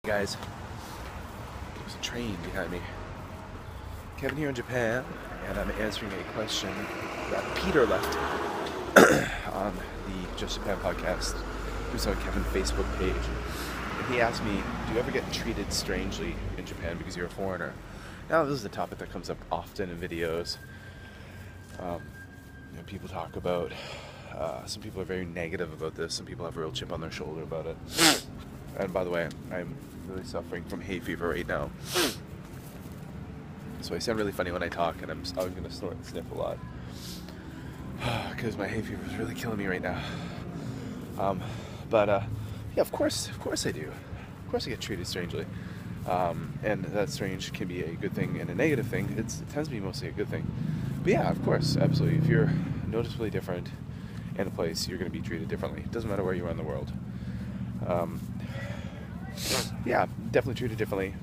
Guys, there's a train behind me. Kevin here in Japan, and I'm answering a question that Peter left on the Just Japan podcast. It was on Kevin's Facebook page. And he asked me, do you ever get treated strangely in Japan because you're a foreigner? Now, this is a topic that comes up often in videos. People talk about, some people are very negative about this, some people have a real chip on their shoulder about it. And by the way, I'm really suffering from hay fever right now. So I sound really funny when I talk, and I'm going to snort and sniff a lot. Because my hay fever is really killing me right now. Yeah, of course I do. Of course I get treated strangely. And that strange can be a good thing and a negative thing. It tends to be mostly a good thing. But yeah, of course, absolutely. If you're noticeably different in a place, you're going to be treated differently. It doesn't matter where you are in the world. Yeah, definitely treated differently.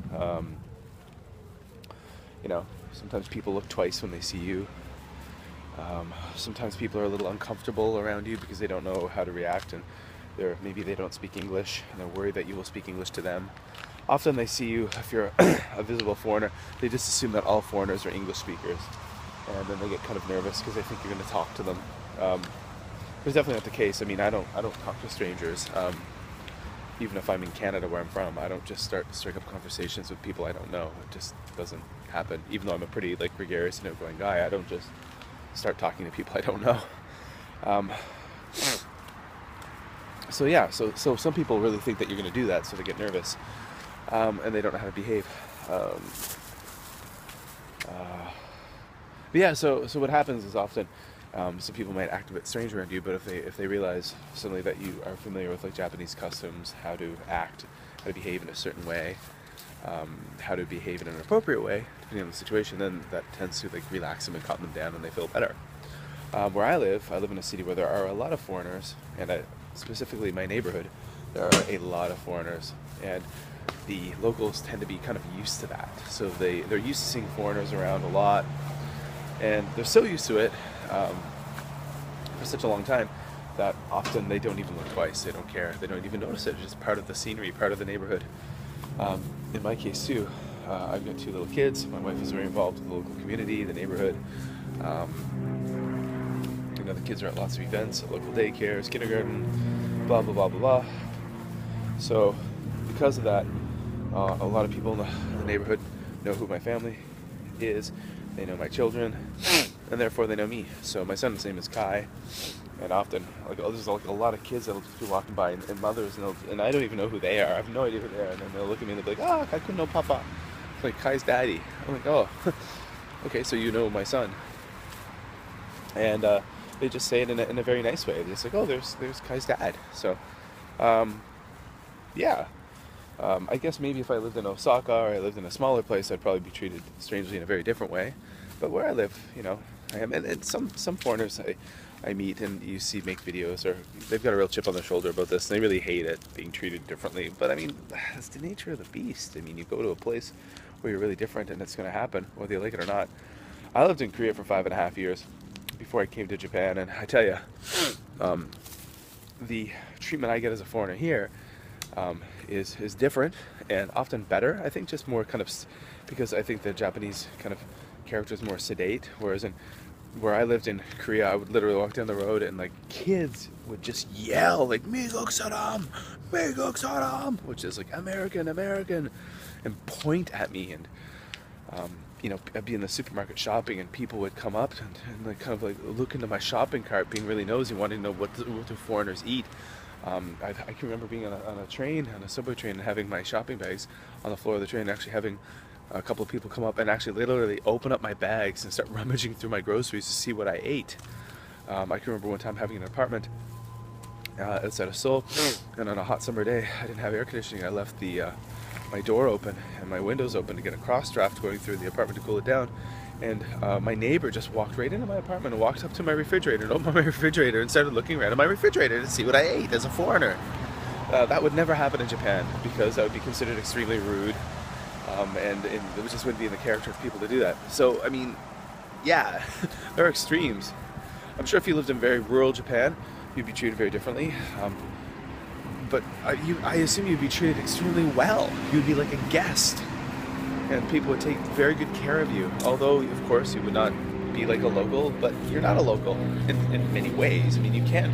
Sometimes people look twice when they see you. Sometimes people are a little uncomfortable around you because they don't know how to react, and maybe they don't speak English, and they're worried that you will speak English to them. Often they see you, if you're a visible foreigner, they just assume that all foreigners are English speakers, and then they get kind of nervous because they think you're going to talk to them. It's definitely not the case. I mean, I don't talk to strangers. Even if I'm in Canada where I'm from, I don't just strike up conversations with people I don't know. It just doesn't happen. Even though I'm a pretty gregarious and outgoing guy, I don't just start talking to people I don't know. So some people really think that you're going to do that, so they get nervous, and they don't know how to behave. So what happens is often some people might act a bit strange around you, but if they realize suddenly that you are familiar with Japanese customs, how to act, how to behave in a certain way, how to behave in an appropriate way, depending on the situation, then that tends to relax them and calm them down, and they feel better. Where I live in a city where there are a lot of foreigners, and specifically my neighborhood, there are a lot of foreigners, and the locals tend to be kind of used to that. So they're used to seeing foreigners around a lot, and they're so used to it for such a long time that often they don't even look twice. They don't care. They don't even notice it. It's just part of the scenery, part of the neighborhood. In my case too, I've got 2 little kids. My wife is very involved with the local community, the neighborhood. The kids are at lots of events, at local daycares, kindergarten, blah, blah, blah, blah, blah. So because of that, a lot of people in the neighborhood know who my family is. They know my children, and therefore they know me. So my son's name is Kai, and often there's a lot of kids that'll just be walking by, and mothers, and I don't even know who they are. I have no idea who they are, and then they'll look at me and they'll be like, "Ah, Kai no papa," like Kai's daddy. I'm like, "Oh, okay, so you know my son," and they just say it in a very nice way. They're just like, "Oh, there's Kai's dad." So, yeah. I guess maybe if I lived in Osaka or I lived in a smaller place, I'd probably be treated strangely in a very different way. But where I live, I am. And some foreigners I meet and you see make videos, or they've got a real chip on their shoulder about this, and they really hate it, being treated differently. But I mean, it's the nature of the beast. I mean, you go to a place where you're really different, and it's going to happen, whether you like it or not. I lived in Korea for 5.5 years before I came to Japan, and I tell you, the treatment I get as a foreigner here is different and often better. I think just more kind of because I think the Japanese kind of character is more sedate, whereas where I lived in Korea, I would literally walk down the road and kids would just yell "Migok Saram, Migok Saram," which is American, and point at me, and I'd be in the supermarket shopping, and people would come up and kind of look into my shopping cart, being really nosy, wanting to know what do foreigners eat. I can remember being on a subway train, and having my shopping bags on the floor of the train, and actually having a couple of people come up and actually literally open up my bags and start rummaging through my groceries to see what I ate. I can remember one time having an apartment outside of Seoul, and on a hot summer day, I didn't have air conditioning. I left my door open and my windows open to get a cross draft going through the apartment to cool it down. And my neighbor just walked right into my apartment and walked up to my refrigerator and opened my refrigerator and started looking around at my refrigerator to see what I ate as a foreigner. That would never happen in Japan, because that would be considered extremely rude, and it just wouldn't be in the character of people to do that. So, I mean, yeah, there are extremes. I'm sure if you lived in very rural Japan, you'd be treated very differently. but I assume you'd be treated extremely well. You'd be like a guest, and people would take very good care of you. Although, of course, you would not be like a local, but you're not a local in many ways. I mean, you can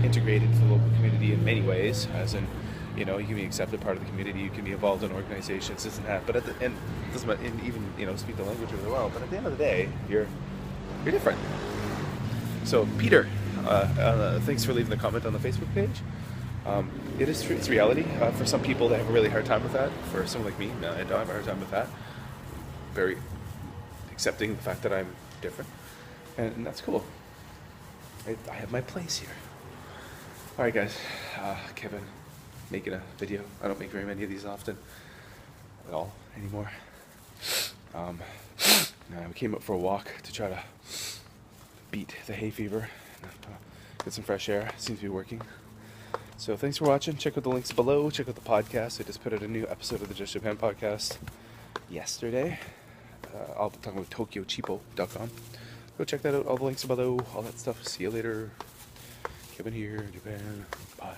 integrate into the local community in many ways, as in, you know, you can be accepted part of the community, you can be involved in organizations, this and that. But at the end, doesn't matter, and even, you know, speak the language really well. But at the end of the day, you're different. So Peter, thanks for leaving the comment on the Facebook page. It is true, it's reality. For some people, they have a really hard time with that. For someone like me, no, I don't have a hard time with that. Very accepting the fact that I'm different, and that's cool. I have my place here. All right, guys. Kevin, making a video. I don't make very many of these often at all anymore. We came up for a walk to try to beat the hay fever, get some fresh air. Seems to be working. So thanks for watching. Check out the links below. Check out the podcast. I just put out a new episode of the Just Japan podcast yesterday. I'll be talking about tokyocheapo.com. Go check that out. All the links below. All that stuff. See you later. Kevin here, Japan. Bye.